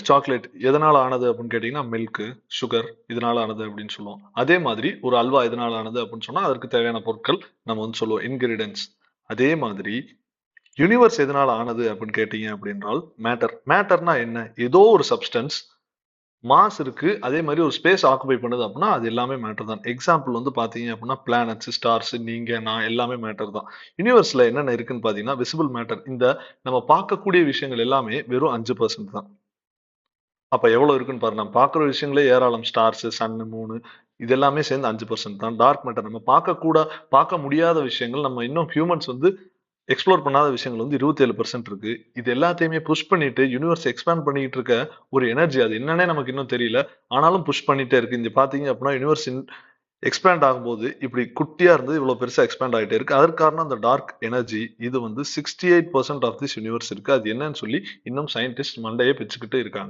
Chocolate எதனால ஆனது அப்படின்னு கேட்டீங்கன்னா மில்க், சுகர் இதனால ஆனது அப்படின்னு சொல்லுவோம். அதே மாதிரி ஒரு அல்வா எதனால ஆனது அப்படின்னு சொன்னா அதற்கு தேவையான பொருட்கள் நம்ம வந்து சொல்லுவோம், இன்கிரீடியன்ஸ். அதே மாதிரி யூனிவர்ஸ் எதனால ஆனது அப்படின்னு கேட்டீங்க அப்படின்றால் மேட்டர். மேட்டர்னா என்ன? ஏதோ ஒரு சப்ஸ்டன்ஸ் மாஸ் இருக்கு, அதே மாதிரி ஒரு ஸ்பேஸ் ஆக்குபை பண்ணுது அப்படின்னா அது எல்லாமே மேட்டர் தான். எக்ஸாம்பிள் வந்து பாத்தீங்க அப்படின்னா பிளானட்ஸ், ஸ்டார்ஸ், நீங்க, நான் எல்லாமே மேட்டர் தான். யூனிவர்ஸ்ல என்னென்ன இருக்குன்னு பாத்தீங்கன்னா விசிபிள் மேட்டர். இந்த நம்ம பார்க்கக்கூடிய விஷயங்கள் எல்லாமே வெறும் 5% தான். அப்ப எவ்வளவு இருக்குன்னு பாருங்க. நம்ம பார்க்குற விஷயங்களே ஏராளம். ஸ்டார்ஸ், சன், மூணு இது எல்லாமே சேர்ந்து 5% தான். டார்க் மேட்டர் நம்ம பார்க்க முடியாத விஷயங்கள், நம்ம இன்னும் ஹியூமன்ஸ் வந்து எக்ஸ்ப்ளோர் பண்ணாத விஷயங்கள் வந்து 27% இருக்கு. இது எல்லாத்தையுமே புஷ் பண்ணிட்டு யூனிவர்ஸ் எக்ஸ்பேண்ட் பண்ணிட்டு இருக்க ஒரு எனர்ஜி, அது என்னன்னே நமக்கு இன்னும் தெரியல. ஆனாலும் புஷ் பண்ணிட்டே இருக்கு. இங்க பாத்தீங்க அப்படின்னா யூனிவர்ஸ் எக்ஸ்பேண்ட் ஆகும்போது இப்படி குட்டியா இருந்து இவ்வளவு பெருசா எக்ஸ்பேண்ட் ஆகிட்டே இருக்கு. அதற்கு காரணம் அந்த டார்க் எனர்ஜி. இது வந்து 68% ஆஃப் திஸ் யூனிவர்ஸ் இருக்கு. அது என்னன்னு சொல்லி இன்னும் சயின்டிஸ்ட் மண்டையை பிச்சுக்கிட்டு இருக்காங்க.